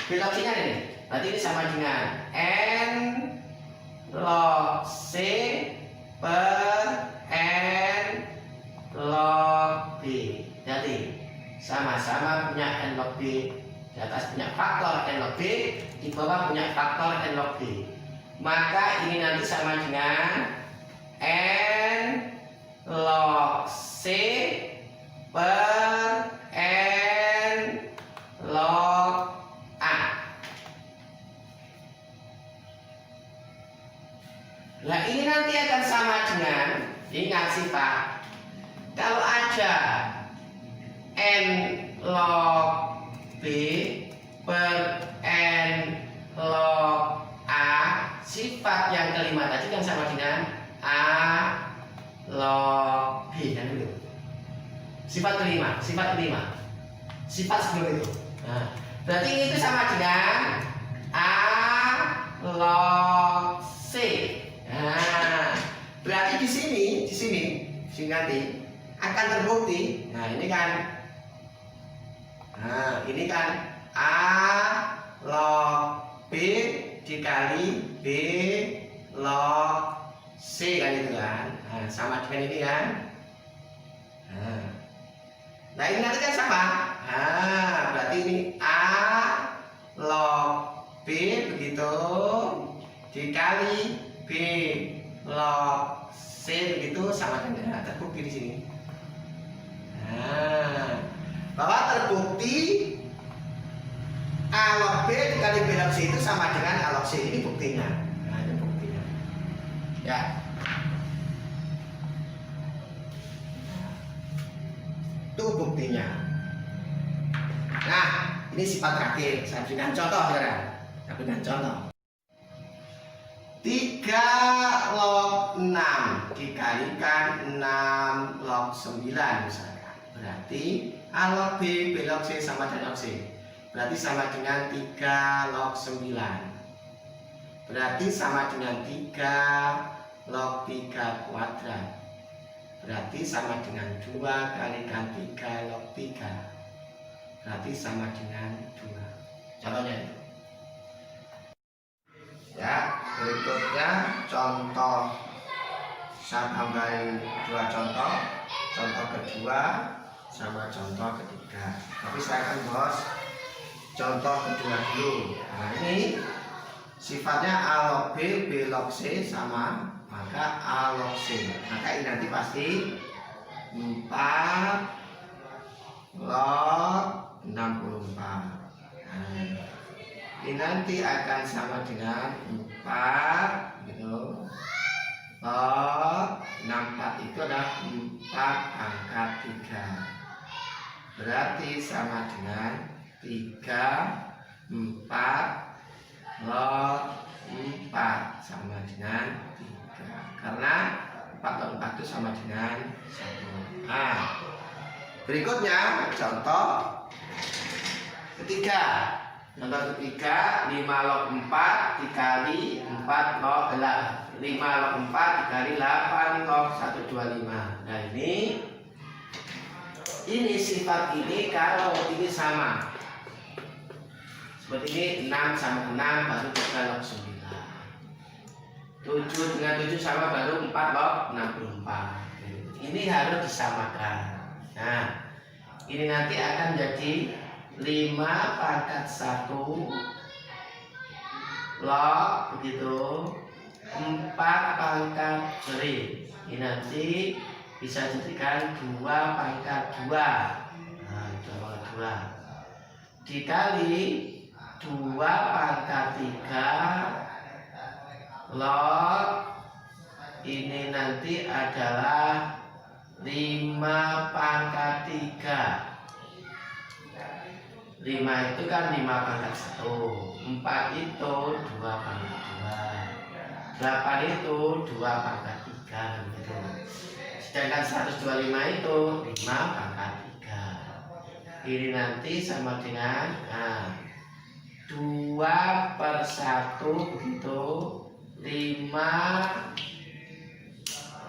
Speaker 1: B log C-nya ini. Berarti ini sama dengan N log C per N log B. Jadi sama-sama punya N log B. Di atas punya faktor N log B, di bawah punya faktor N log B. Maka ini nanti sama dengan N log C per N log A. Nah ini nanti akan sama dengan, ingat sifat, kalau ada N log B per N log A, sifat yang kelima tadi kan sama dengan A log B, kan dulu. Sifat kelima, sifat sebelum itu. Nah, berarti itu sama dengan A log C. Nah, berarti di sini nanti akan terbukti. Nah, ini kan A log B dikali B log C kan itu kan. Nah, sama dengan ini kan. Nah, ini nanti kan sama. Nah, berarti ini A log B begitu dikali B log C begitu sama dengan, terbukti di sini. Nah, bahwa terbukti A log B dikali B log C itu sama dengan A log C. Ini buktinya. Nah, ini buktinya. Ya. Itu buktinya. Nah, ini sifat terakhir. Saya berikan contoh sekarang. Saya berikan contoh. 3 log 6 dikalikan 6 log 9 misalkan. Berarti A log B, B log C sama dengan log C. Berarti sama dengan 3 log 9. Berarti sama dengan 3 log 3 kuadrat. berarti sama dengan 2 kalikan 3 log 3, berarti sama dengan 2. Contohnya itu. Ya, berikutnya contoh. Saya tambahin 2 contoh. Contoh kedua sama contoh ketiga. Tapi saya akan bahas contoh kedua dulu. Nah, ini sifatnya A log B, B log C sama, maka A log C. Maka ini nanti pasti 4 log 64. Nah, ini nanti akan sama dengan 4 gitu. Log 64 itu adalah 4 pangkat 3, berarti sama dengan 3 4 log 4 sama dengan 3, karena 4 log 4 itu sama dengan 1. Nah, berikutnya contoh ketiga. Contoh ketiga, 5 log 4 dikali 4 log 5 log 4 dikali 8 log 125. Nah, ini sifat ini kalau ini sama seperti ini, 6 sama 6 baru 3 log 9, 7 dengan 7 sama baru 4 log 64. Ini harus disamakan. Nah, ini nanti akan jadi 5 pangkat 1 log begitu 4 pangkat seri. Ini nanti bisa jadikan 2 pangkat 2. Nah, 2 dikali 2 pangkat 3 log ini nanti adalah 5 pangkat 3. 5 itu kan 5 pangkat 1, 4 itu 2 pangkat 2, 8 itu 2 pangkat 3 gitu. Sedangkan 125 itu 5 pangkat 3. Ini nanti sama dengan 2/1 begitu, 5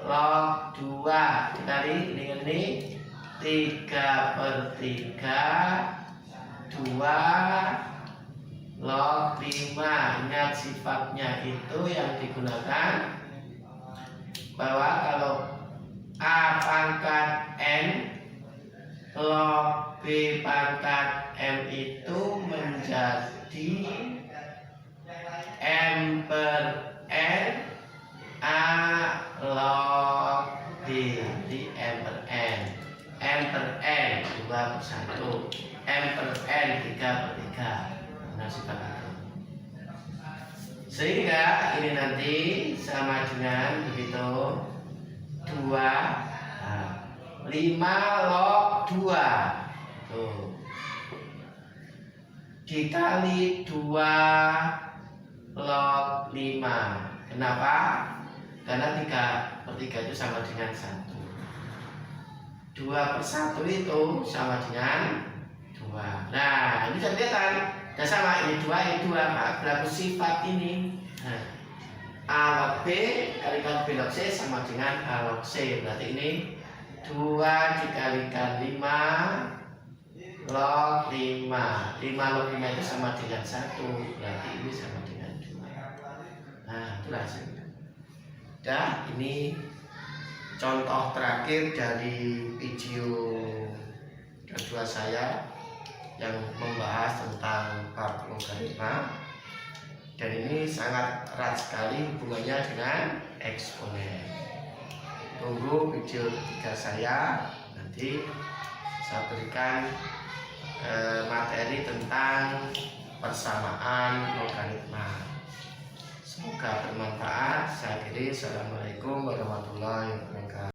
Speaker 1: log 2 dikali ini 3/3 2 log 5. Ingat sifatnya itu yang digunakan bahwa kalau A pangkat N log B pangkat M itu menjadi M per N A log B, di M per N, M per N 2/1, M per N 3/3. Nah, sifat itu. Sehingga ini nanti sama dengan begitu 5 log 2 tuh dikali 2 log 5. Kenapa? Karena 3/3 itu sama dengan 1. 2/1 itu sama dengan 2. Nah, ini bisa kelihatan. Dan sama ini 2, ini 2. Maka berlaku sifat ini. Nah, A log B kalikan B log C sama dengan A log C. Berarti ini 2 dikalikan 5 log 5. 5 log 5 itu sama dengan 1. Berarti ini sama dengan 2. Nah, itulah hasilnya. Dan ini contoh terakhir dari video kedua saya yang membahas tentang bab logaritma, dan ini sangat erat sekali hubungannya dengan eksponen. Tunggu video ketiga saya, nanti saya berikan materi tentang persamaan logaritma. Semoga bermanfaat. Saya akhiri. Assalamualaikum warahmatullahi wabarakatuh.